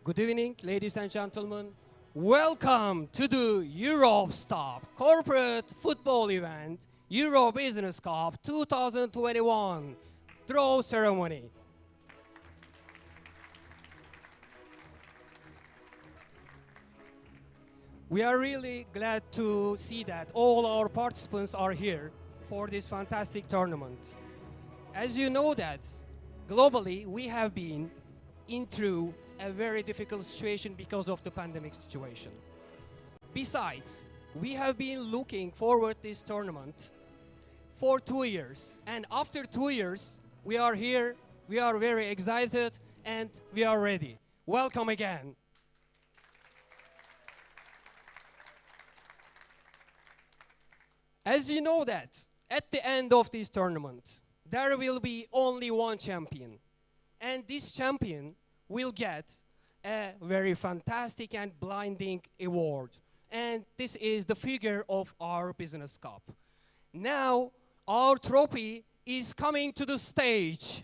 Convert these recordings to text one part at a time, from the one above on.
Good evening, ladies and gentlemen. Welcome to the Europe's top corporate football event, Euro Business Cup 2021 draw ceremony. We are really glad to see that all our participants are here for this fantastic tournament. As you know that, globally we have been through a very difficult situation because of the pandemic situation. Besides, we have been looking forward to this tournament for 2 years, and after 2 years we are here, we are very excited, and we are ready. Welcome again. As you know that, at the end of this tournament, there will be only one champion. And this champion will get a very fantastic and blinding award. And this is the figure of our Business Cup. Now, our trophy is coming to the stage.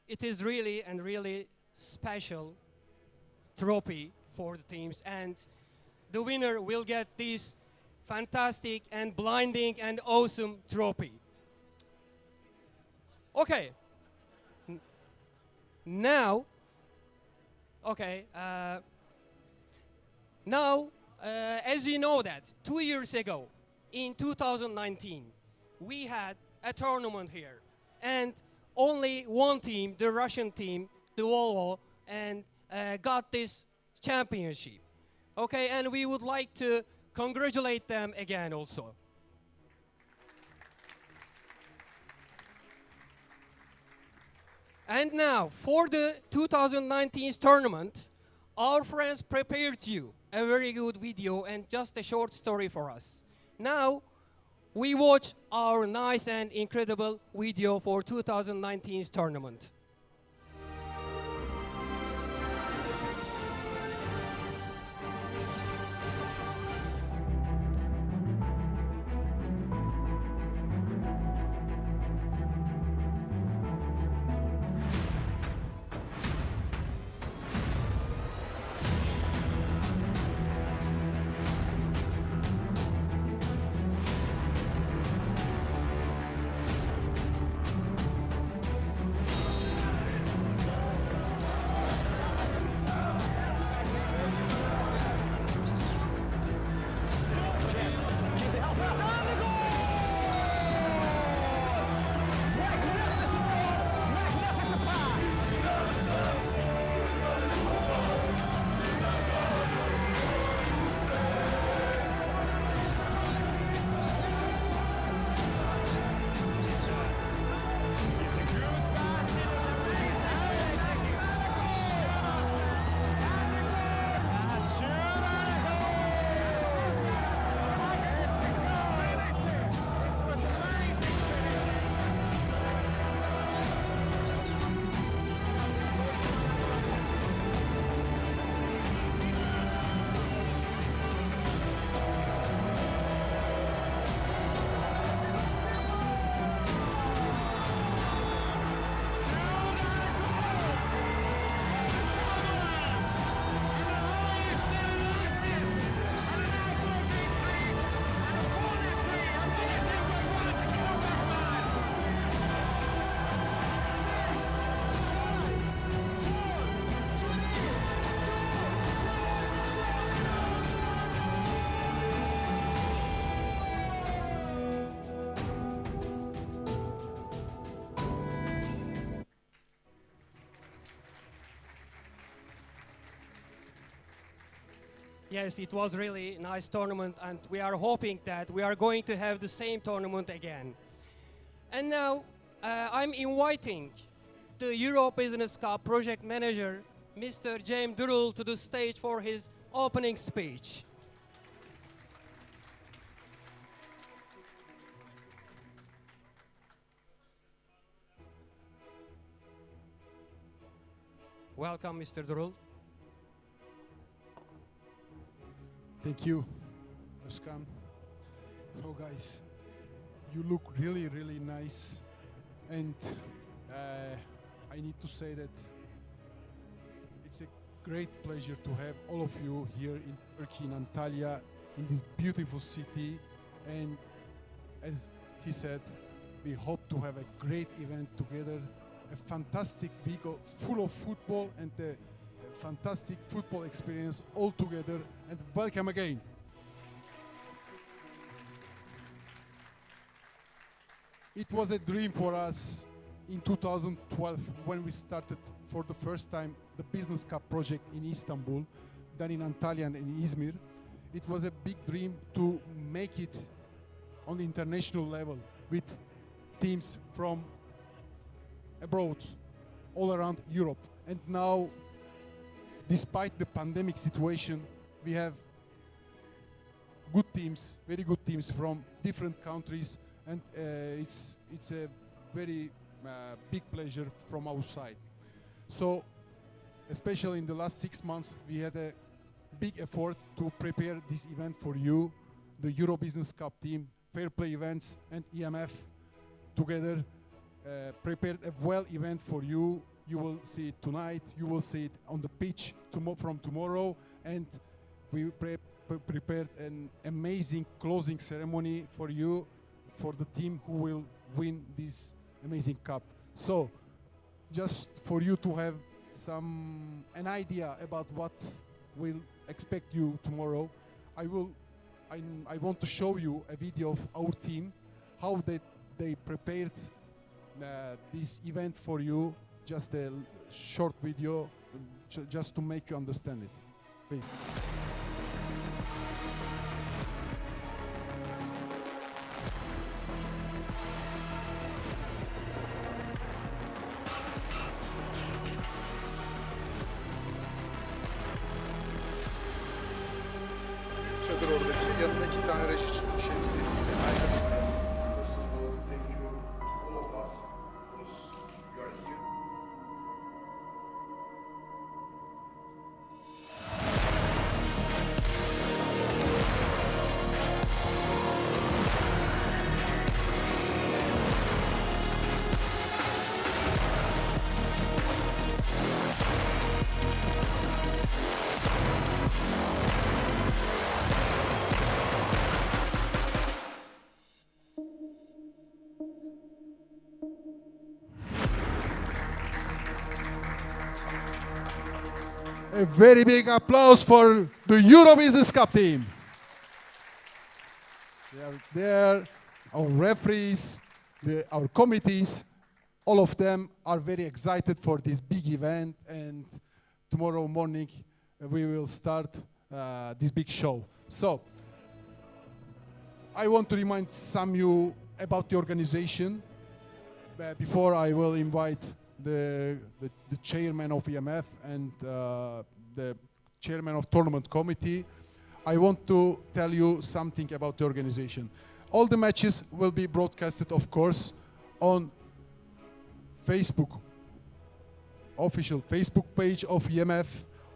It is really special trophy for the teams, and the winner will get this fantastic and blinding and awesome trophy. Okay. Now, as you know that 2 years ago, in 2019, we had a tournament here, and only one team, the Russian team, the Volvo, and got this championship. Okay, and we would like to congratulate them again also. And now, for the 2019 tournament, our friends prepared you a very good video and just a short story for us. Now, we watch our nice and incredible video for 2019's tournament. Yes, it was really nice tournament, and we are hoping that we are going to have the same tournament again. And now I'm inviting the Euro Business Cup project manager, Mr. James Durrell, to the stage for his opening speech. Welcome, Mr. Durrell. Thank you, Özkan. Oh, guys, you look really, really nice. And I need to say that it's a great pleasure to have all of you here in Turkey, in Antalya, in this beautiful city. And as he said, we hope to have a great event together, a fantastic week full of football and a fantastic football experience all together. And welcome again. It was a dream for us in 2012 when we started for the first time the Business Cup project in Istanbul, then in Antalya and in Izmir. It was a big dream to make it on the international level with teams from abroad, all around Europe. And now, despite the pandemic situation, we have good teams, very good teams from different countries, and it's a very big pleasure from our side. So, especially in the last 6 months, we had a big effort to prepare this event for you, the Euro Business Cup team, Fair Play Events and EMF together prepared a well event for you. You will see it tonight, you will see it on the pitch from tomorrow, and we prepared an amazing closing ceremony for you, for the team who will win this amazing cup. So, just for you to have an idea about what will expect you tomorrow, I want to show you a video of our team, how they prepared this event for you. Just a short video, just to make you understand it. Please. Çadır oradaki, yanına 2 tane reji şemsiyesiyle ayrılmayız. First of all, thank you to all of us because you are here. A very big applause for the Euro Business Cup team. They are there, our referees, our committees, all of them are very excited for this big event, and tomorrow morning we will start this big show. So, I want to remind you about the organization. Before I will invite the chairman of EMF and the chairman of tournament committee, I want to tell you something about the organization. All the matches will be broadcasted, of course, on Facebook, official Facebook page of EMF,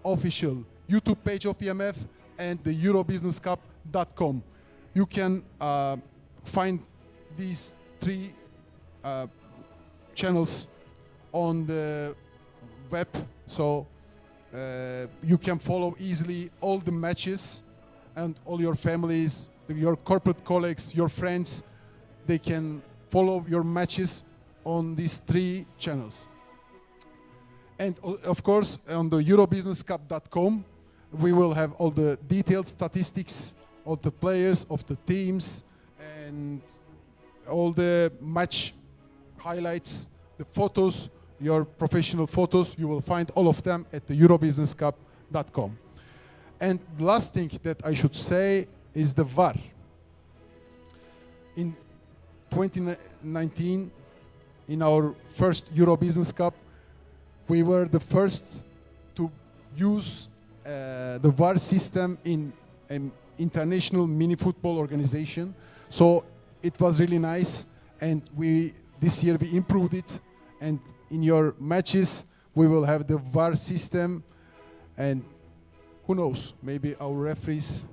official YouTube page of EMF, and the eurobusinesscup.com. You can find these 3 channels on the web, so you can follow easily all the matches, and all your families, your corporate colleagues, your friends, they can follow your matches on these 3 channels. And of course, on the eurobusinesscup.com, we will have all the detailed statistics of the players, of the teams, and all the match highlights, the photos, your professional photos. You will find all of them at the eurobusinesscup.com. And the last thing that I should say is the VAR. In 2019, in our first Euro Business Cup, we were the first to use the VAR system in an international mini-football organization. So it was really nice, and this year we improved it, and in your matches we will have the VAR system, and who knows, maybe our referees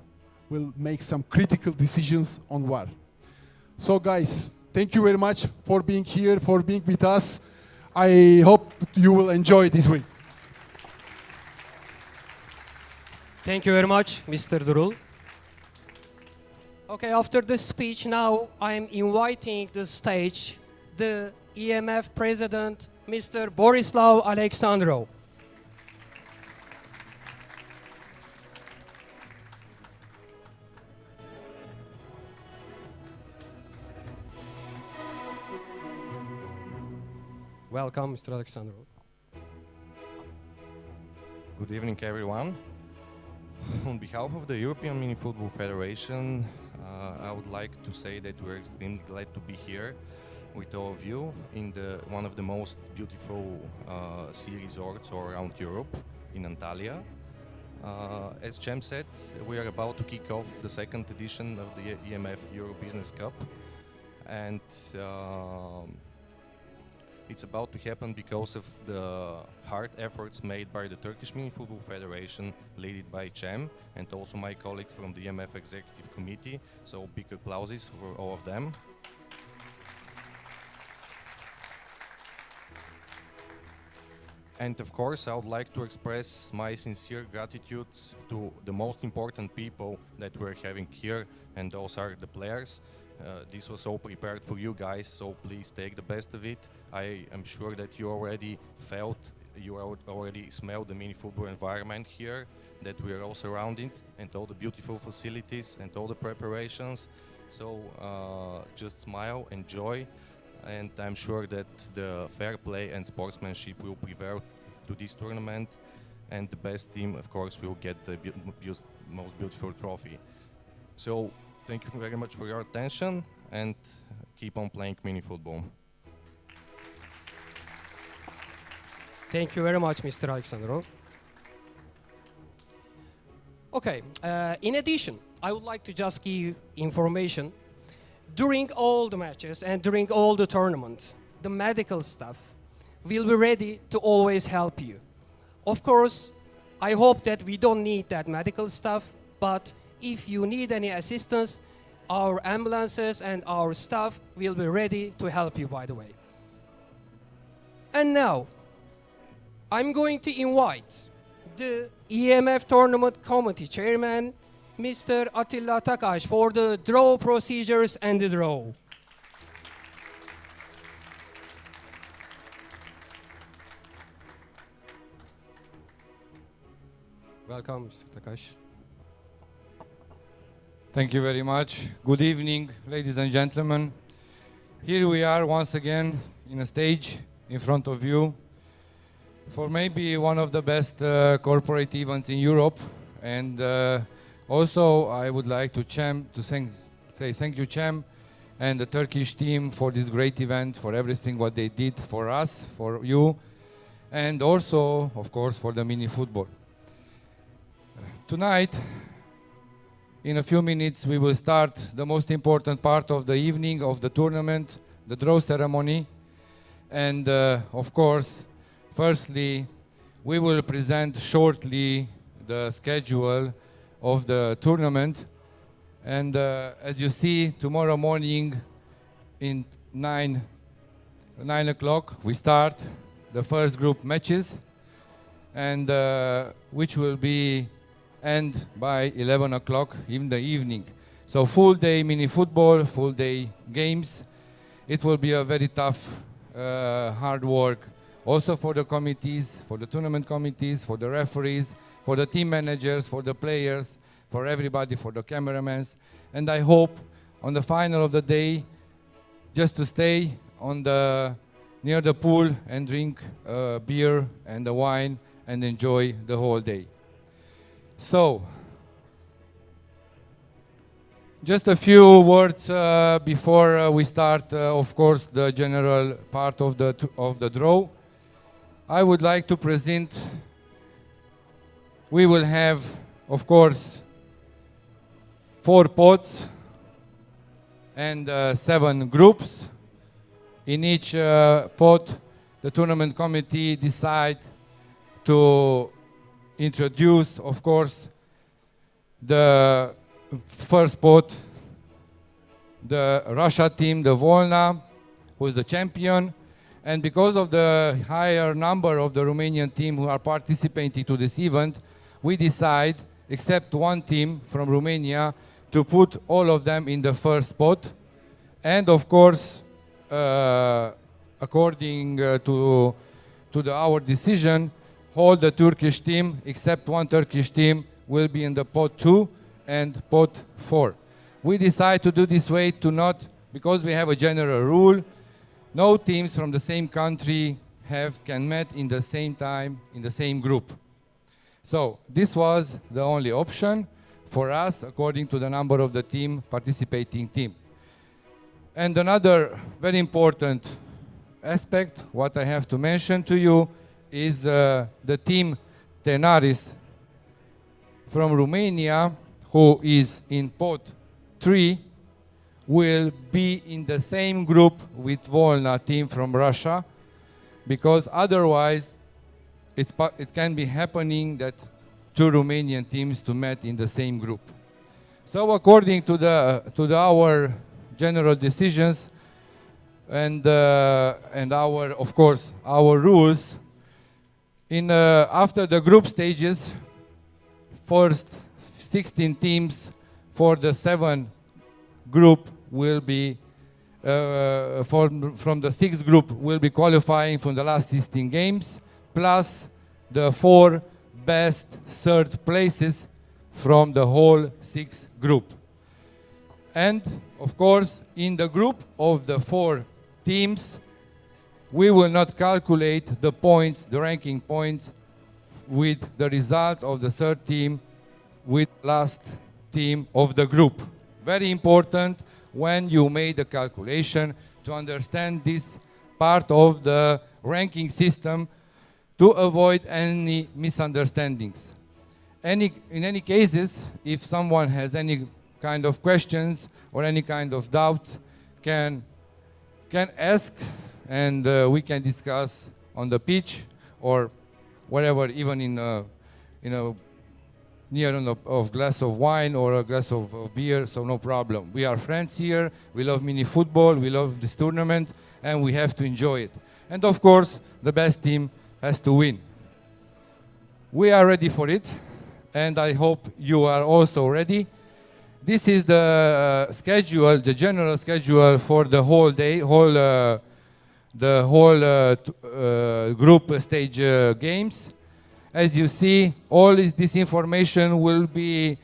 will make some critical decisions on VAR. So guys, thank you very much for being here, for being with us. I hope you will enjoy this week. Thank you very much, Mr. Durul. Okay, after the speech, now I'm inviting the stage the EMF president, Mr. Borislav Alexandrov. Welcome, Mr. Alexandrov. Good evening, everyone. On behalf of the European Minifootball Federation, I would like to say that we're extremely glad to be here with all of you in one of the most beautiful ski resorts all around Europe, in Antalya. As Cem said, we are about to kick off the second edition of the EMF Euro Business Cup, and it's about to happen because of the hard efforts made by the Turkish Minifootball Federation, led by Cem, and also my colleague from the EMF Executive Committee. So big applauses for all of them. And of course, I would like to express my sincere gratitude to the most important people that we're having here, and those are the players. This was all prepared for you guys, so please take the best of it. I am sure that you already already smelled the mini football environment here, that we are all surrounded, and all the beautiful facilities and all the preparations. So just smile, enjoy, and I'm sure that the fair play and sportsmanship will prevail to this tournament, and the best team, of course, will get the most beautiful trophy. So thank you very much for your attention, and keep on playing mini football. Thank you very much, Mr. Alexandrov. Okay, in addition, I would like to just give information. During all the matches and during all the tournament, the medical staff will be ready to always help you. Of course, I hope that we don't need that medical staff, but if you need any assistance, our ambulances and our staff will be ready to help you, by the way. And now, I'm going to invite the EMF Tournament Committee Chairman, Mr. Attila Takash, for the draw procedures and the draw. Welcome, Mr. Takash. Thank you very much. Good evening, ladies and gentlemen. Here we are once again in a stage in front of you for maybe one of the best corporate events in Europe. And also I would like to say thank you, Cem, and the Turkish team for this great event, for everything what they did for us, for you, and also, of course, for the mini football. Tonight, in a few minutes, we will start the most important part of the evening of the tournament, the draw ceremony. And of course, firstly, we will present shortly the schedule of the tournament. And as you see, tomorrow morning in 9 o'clock, we start the first group matches, and which will be end by 11 o'clock in the evening. So full day mini football, full day games. It will be a very tough, hard work also for the committees, for the tournament committees, for the referees, for the team managers, for the players, for everybody, for the cameramans. And I hope on the final of the day just to stay on near the pool and drink beer and the wine and enjoy the whole day. So, Just a few words before we start, of course, the general part of the draw. I would like to present, we will have, of course, 4 pots and 7 groups. In each pot, the tournament committee decide to introduce, of course, the first pot, the Russia team, the Volna, who is the champion. And because of the higher number of the Romanian team who are participating to this event, we decide, except one team from Romania, to put all of them in the first pot. And of course, according to our decision, all the Turkish team, except one Turkish team, will be in the pot 2 and pot 4. We decide to do this way to not, because we have a general rule, no teams from the same country can meet in the same time, in the same group. So this was the only option for us, according to the number of the participating team. And another very important aspect, what I have to mention to you, is the team Tenaris from Romania, who is in pot 3, will be in the same group with Volna team from Russia, because otherwise it can be happening that 2 Romanian teams to meet in the same group. So according to our general decisions and our, of course, our rules, after the group stages, first 16 teams for the 7 group will be from the 6th group will be qualifying from the last 16 games, plus the 4 best 3rd places from the whole 6th group. And of course, in the group of the 4 teams, we will not calculate the points, the ranking points, with the result of the 3rd team with last team of the group. Very important when you made the calculation to understand this part of the ranking system to avoid any misunderstandings. In any cases, if someone has any kind of questions or any kind of doubts, can ask, and we can discuss on the pitch or wherever, even in a near a glass of wine or a glass of beer, so no problem. We are friends here, we love mini football, we love this tournament, and we have to enjoy it. And of course, the best team has to win. We are ready for it, and I hope you are also ready. This is the schedule, the general schedule for the whole day, the whole group stage games. As you see, all this information will be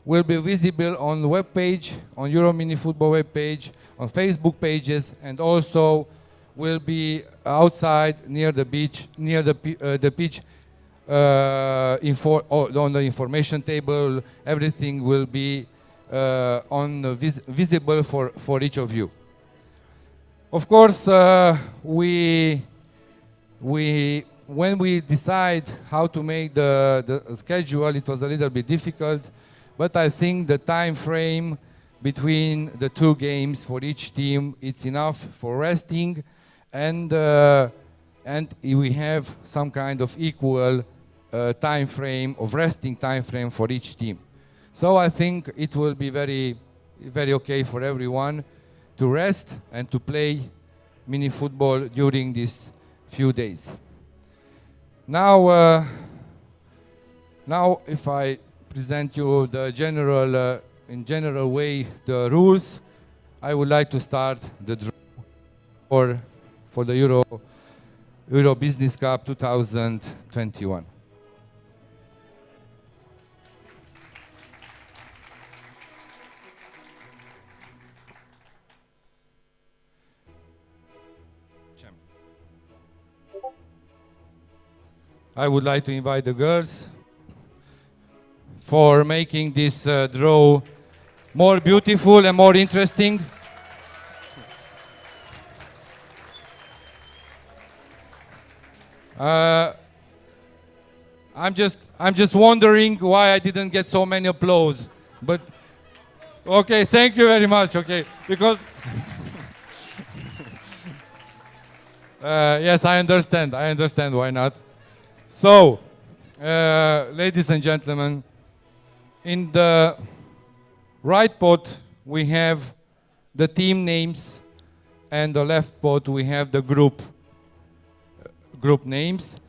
visible on the web page, on Euro Minifootball web page, on Facebook pages, and also will be outside near the beach, near the pitch, on the information table. Everything will be visible for each of you. Of course, when we decide how to make the schedule, it was a little bit difficult, but I think the time frame between the 2 games for each team, it's enough for resting, and we have some kind of equal time frame of resting time frame for each team. So I think it will be very, very okay for everyone to rest and to play mini football during these few days. Now, if I present you the general, in general way, the rules, I would like to start the draw for the Euro Business Cup 2021. I would like to invite the girls for making this draw more beautiful and more interesting. I'm just wondering why I didn't get so many applause. But okay, thank you very much. Okay, because yes, I understand. I understand why not. So, ladies and gentlemen, in the right pot we have the team names, and the left pot we have the group names.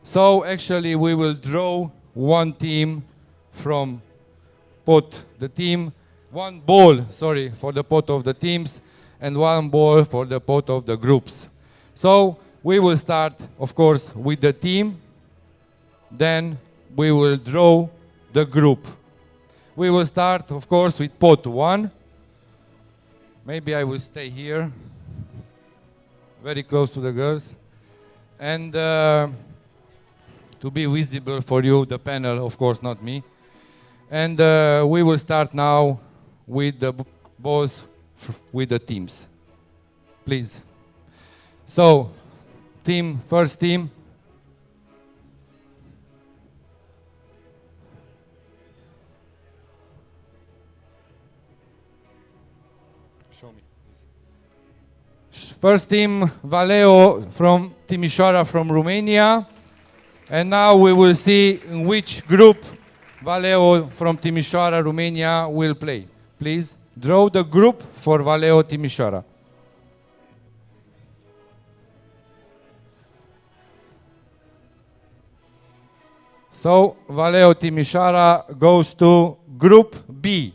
So actually we will draw one team from pot, the team, one ball, sorry, for the pot of the teams, and one ball for the pot of the groups. So we will start, of course, with the team, then we will draw the group. We will start, of course, with pot 1. Maybe I will stay here, very close to the girls. And to be visible for you, the panel, of course, not me. And we will start now with the balls with the teams. Please. So, first team. Show me. First team, Valeo from Timișoara from Romania. And now we will see in which group Valeo from Timișoara, Romania will play. Please draw the group for Valeo Timișoara. So Valeo Timișoara goes to group B.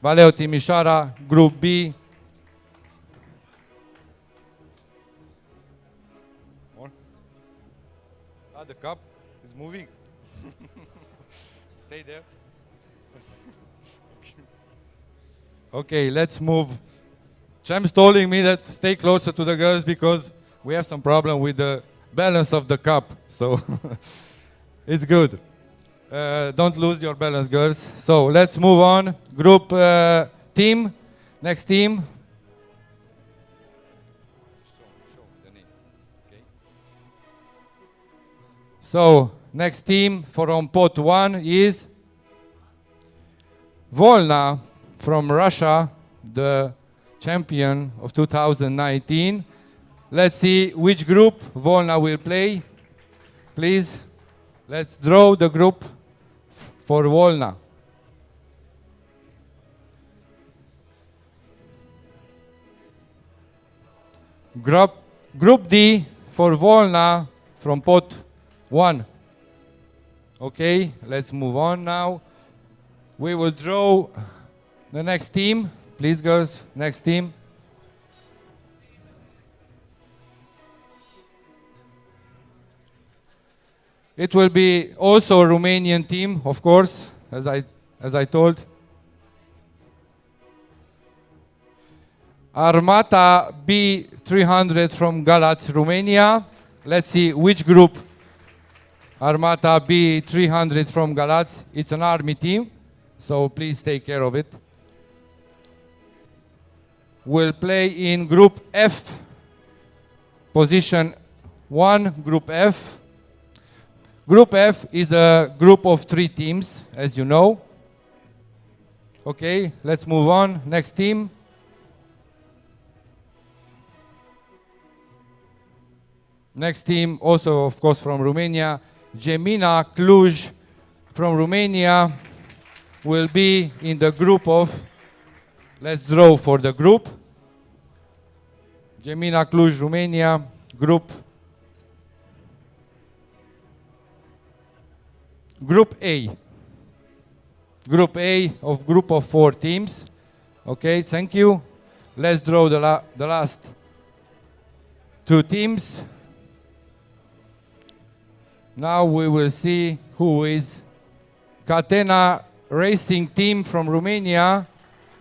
Valeo Timișoara, group B. The cup is moving. Stay there. Okay, let's move. Cham's telling me that stay closer to the girls because we have some problem with the balance of the cup. So it's good. Don't lose your balance, girls. So let's move on. Group team. Next team. So, next team from pot 1 is Volna from Russia, the champion of 2019. Let's see which group Volna will play. Please, let's draw the group for Volna. Group D for Volna from pot 1. Okay, let's move on now. We will draw the next team. Please, girls, next team. It will be also a Romanian team, of course, as I told. Armata B300 from Galați, Romania. Let's see which group Armata B300 from Galați. It's an army team, so please take care of it. We'll play in Group F, position 1, Group F. Group F is a group of 3 teams, as you know. Okay, let's move on. Next team. Next team, also, of course, from Romania. Gemina Cluj from Romania will be in the group of, let's draw for the group. Gemina Cluj, Romania, group A. Group A of group of 4 teams. Okay, thank you. Let's draw the last 2 teams. Now we will see who is. Catena Racing Team from Romania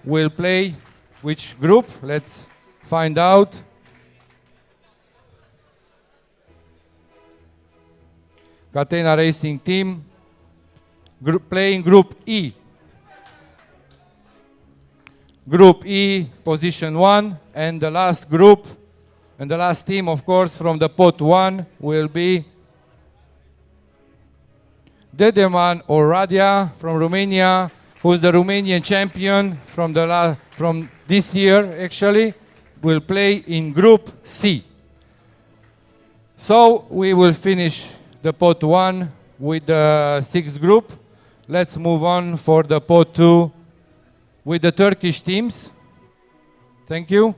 will play which group. Let's find out. Catena Racing Team playing Group E. Group E, position 1, and the last group, and the last team, of course, from the pot 1 will be Dedeman Oradea from Romania, who's the Romanian champion from this year, actually, will play in Group C. So we will finish the pot 1 with the 6th group. Let's move on for the pot 2 with the Turkish teams. Thank you.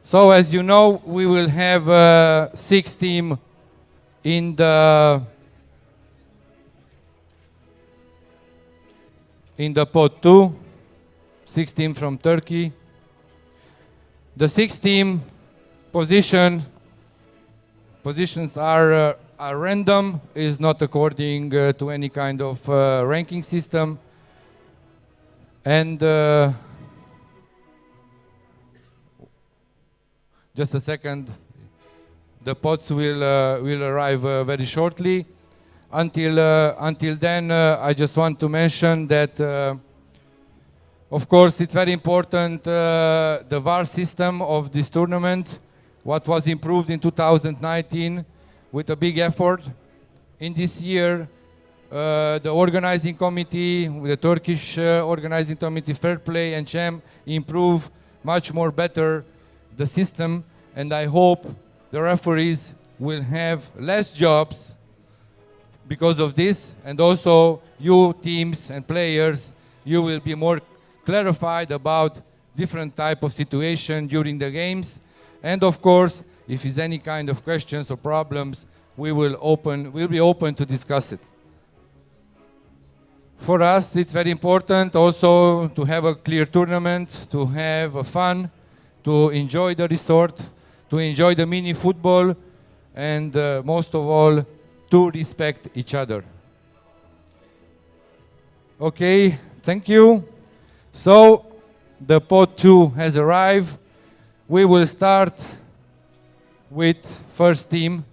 So as you know, we will have 6 teams in the pot 2, 6 teams from Turkey. The 6 team positions are random, is not according to any kind of ranking system, and just a second, the pots will arrive very shortly. Until then, I just want to mention that, of course, it's very important the VAR system of this tournament, what was improved in 2019 with a big effort. In this year, the organizing committee, the Turkish organizing committee, Fair Play and CHEM, improve much more better the system, and I hope the referees will have less jobs because of this, and also you teams and players, you will be more clarified about different type of situation during the games, and of course, if there's any kind of questions or problems, we'll be open to discuss it. For us, it's very important also to have a clear tournament, to have a fun, to enjoy the resort, to enjoy the mini football, and most of all, to respect each other. Okay, thank you. So, the pot 2 has arrived. We will start with first team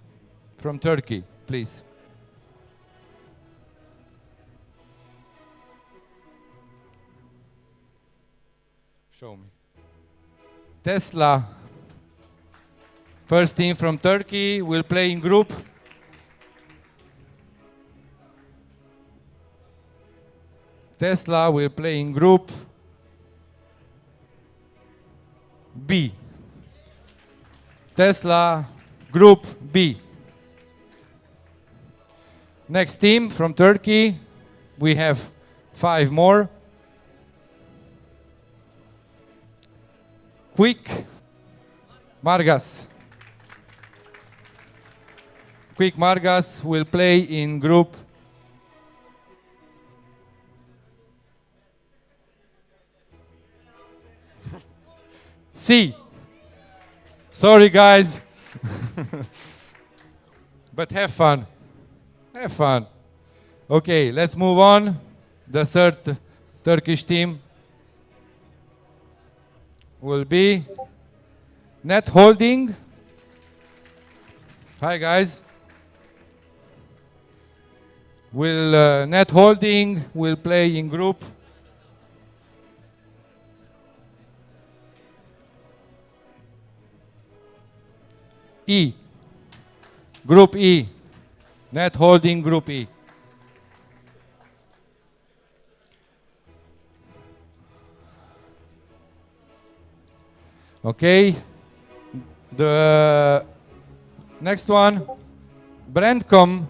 from Turkey, please. Show me. Tesla, first team from Turkey, will play in group. Tesla will play in group B. Tesla, group B. Next team from Turkey, we have 5 more. Quick Margas. Quick Margas will play in group C. Sorry guys. But have fun. Have fun. Okay, let's move on. The third Turkish team will be Net Holding. Hi guys. Net Holding will play in group E. Group E. Net Holding Group E. Okay. The next one, Brandcom.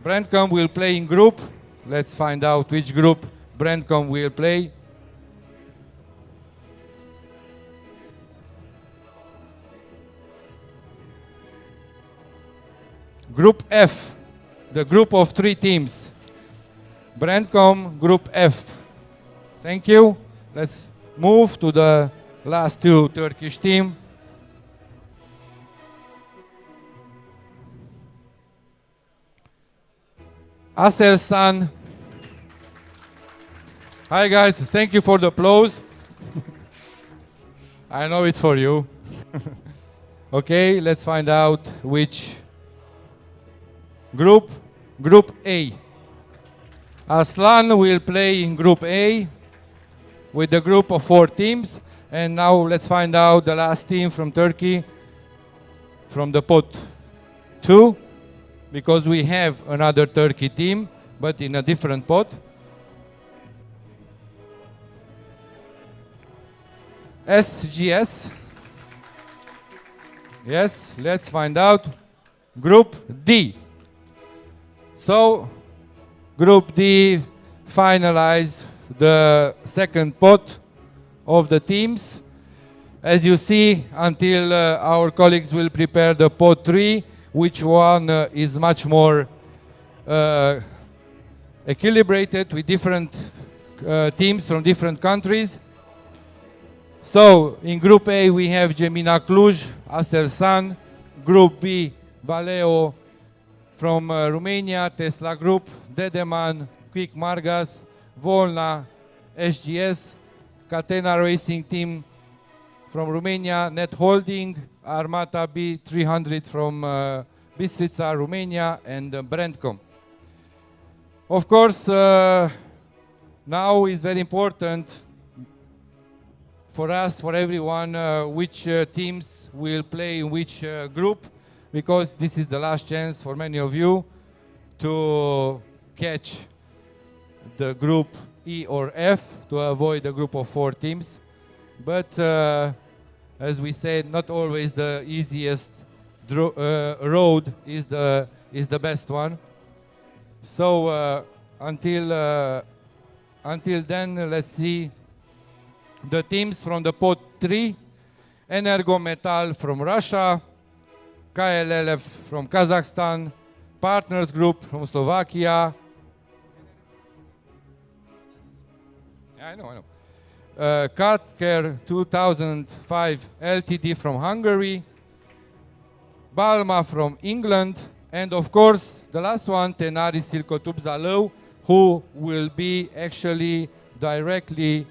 Brandcom will play in group. Let's find out which group Brandcom will play. Group F, the group of 3 teams. Brandcom, Group F. Thank you. Let's move to the last 2 Turkish team. Aselsan Hi guys, thank you for the applause. I know it's for you. Okay, let's find out which group. Group A. Aslan will play in Group A with a group of 4 teams. And now let's find out the last team from Turkey from the pot 2, because we have another Turkey team, but in a different pot. SGS. Yes, let's find out. Group D. So, Group D finalized the second pot of the teams. As you see, until our colleagues will prepare the pot 3, which one is much more equilibrated with different teams from different countries. So, in Group A we have Gemina Cluj, Aselsan. Group B, Valeo from Romania, Tesla Group, Dedeman, Quick Margas, Volna, SGS, Catena Racing Team from Romania, Net Holding, Armata B300 from Bistrița, Romania, and Brandcom. Of course, now is very important for us, for everyone, which teams will play in which group, because this is the last chance for many of you to catch the group E or F, to avoid a group of 4 teams. But as we said, not always the easiest road is the best one. So until then, let's see the teams from the pot 3. Energometal from Russia, KLLF from Kazakhstan, Partners Group from Slovakia. I know. Katker 2005 Ltd from Hungary, Balma from England, and of course the last one, Tenari Silcotub Zalău, who will be actually directly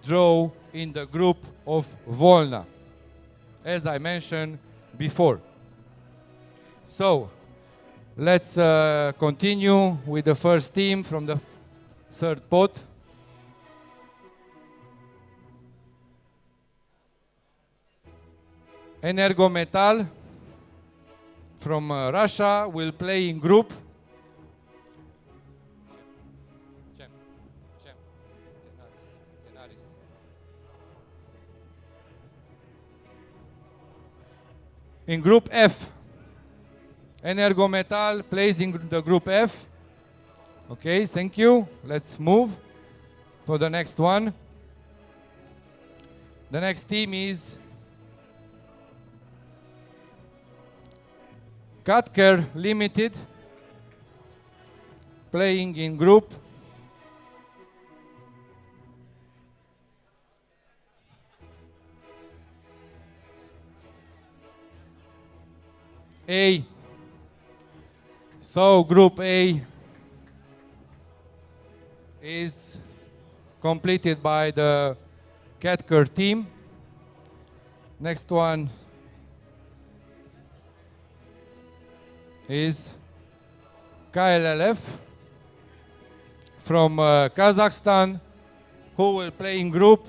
draw in the group of Volna, as I mentioned before. So let's continue with the first team from the third pot. Energometal from Russia will play in group in Group F. Energometal plays in the Group F. Okay, thank you. Let's move for the next one. The next team is Katker Limited, playing in Group A. So Group A is completed by the Katker team. Next one is KLLF from Kazakhstan, who will play in Group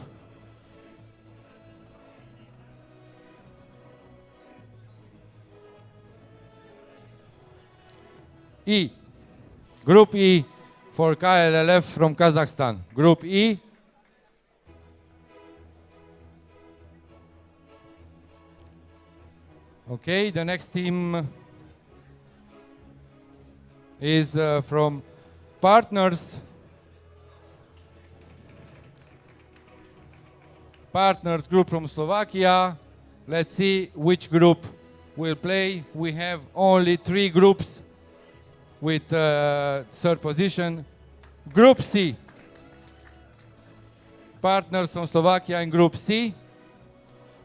E. Group E for KLLF from Kazakhstan. Group E. Okay, the next team is from Partners Group from Slovakia. Let's see which group will play. We have only 3 groups with third position. Group C. Partners from Slovakia in Group C.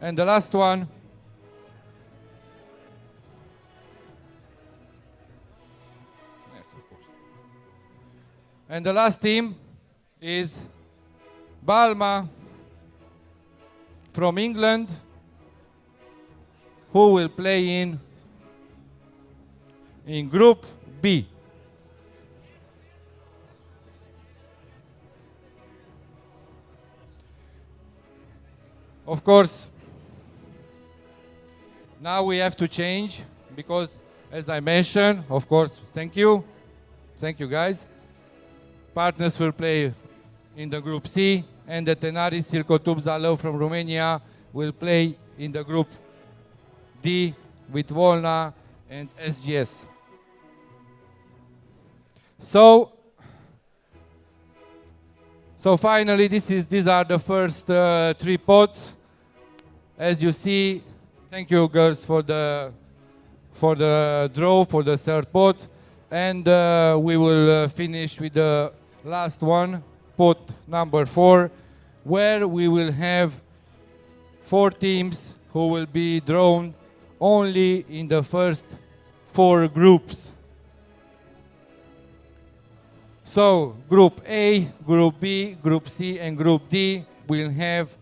And the last one, yes, of course. And the last team is Balma from England, who will play in Group B. Of course, now we have to change because, as I mentioned, of course, thank you guys. Partners will play in the Group C, and the Tenarii Silcotub Zalău from Romania will play in the Group D with Volna and SGS. So finally, these are the first 3 pots. As you see, thank you girls for the draw for the third pot, and we will finish with the last one, pot number 4, where we will have 4 teams who will be drawn only in the first 4 groups. So Group A, Group B, Group C and Group D will have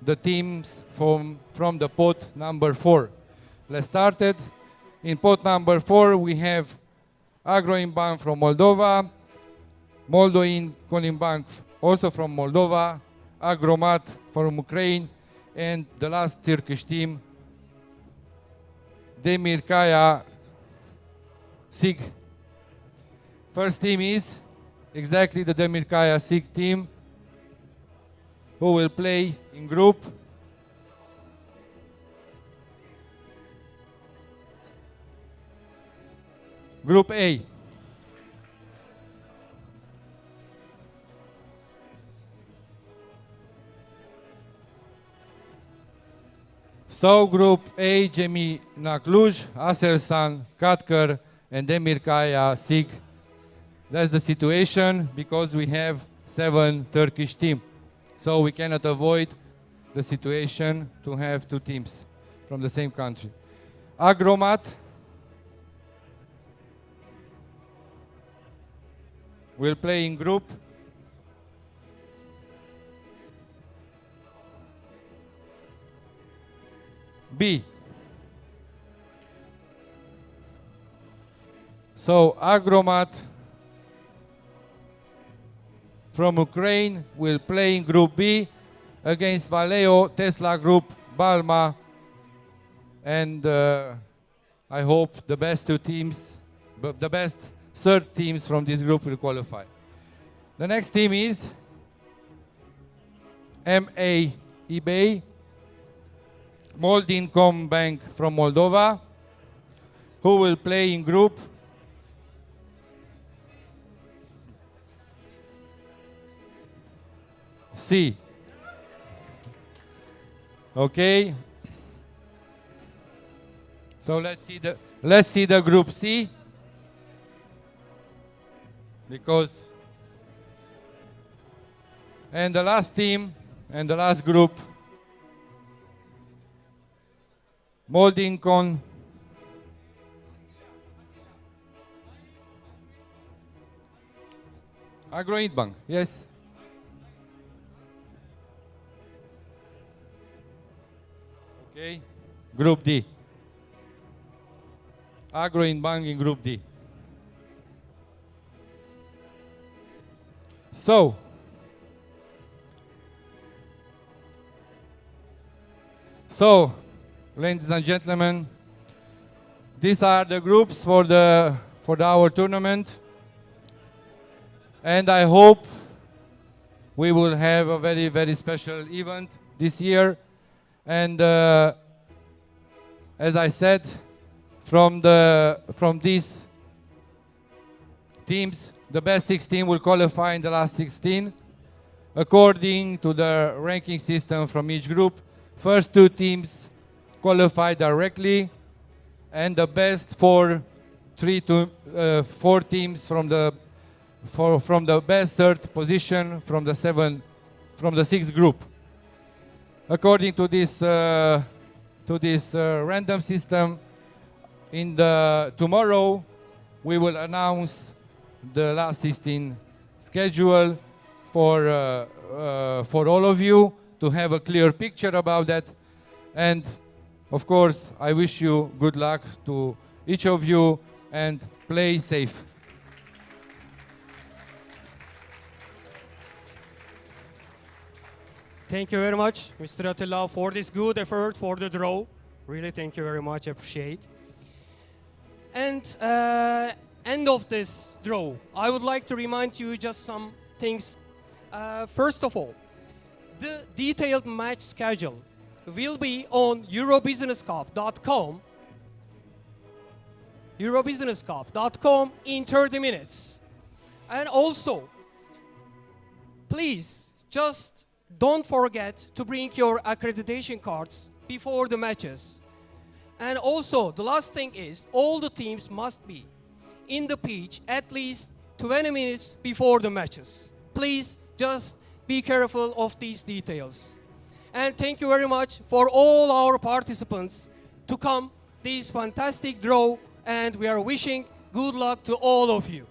the teams from the pot number 4. Let's start it. In pot number 4 we have Agroinbank from Moldova, Moldindconbank also from Moldova, Agromat from Ukraine, and the last Turkish team, Demirkaya SIG. First team is exactly the Demirkaya SIG team, who will play in Group A. So Group A, Gemina Cluj, Aselsan, Katkar, and Demirkaya SIG. That's the situation because we have 7 Turkish teams. So we cannot avoid the situation to have 2 teams from the same country. Agromat will play in Group B. So Agromat from Ukraine will play in Group B against Valeo, Tesla Group, Balma, and I hope the best 2 teams, the best 3rd teams from this group will qualify. The next team is MAIB, Moldindconbank from Moldova, who will play in Group C. Okay. So let's see the Group C, because and the last team and the last group, Moldindconbank. Agroinbank, yes. Okay, Group D. Agroinbank in Group D. So, ladies and gentlemen, these are the groups for our tournament, and I hope we will have a very, very special event this year. And as I said, from these teams, the best 16 will qualify in the last 16 according to the ranking system from each group. First 2 teams qualify directly, and the best 4 teams from the best 3rd position from the 6th group. According to this random system, tomorrow we will announce the last 16 schedule for all of you to have a clear picture about that. And of course, I wish you good luck to each of you and play safe. Thank you very much, Mr. Attila, for this good effort for the draw. Really, thank you very much, appreciate. And end of this draw, I would like to remind you just some things. First of all, the detailed match schedule will be on eurobusinesscup.com in 30 minutes. And also, please just don't forget to bring your accreditation cards before the matches. And also, the last thing is, all the teams must be in the pitch at least 20 minutes before the matches. Please just be careful of these details. And thank you very much for all our participants to come this fantastic draw, and we are wishing good luck to all of you.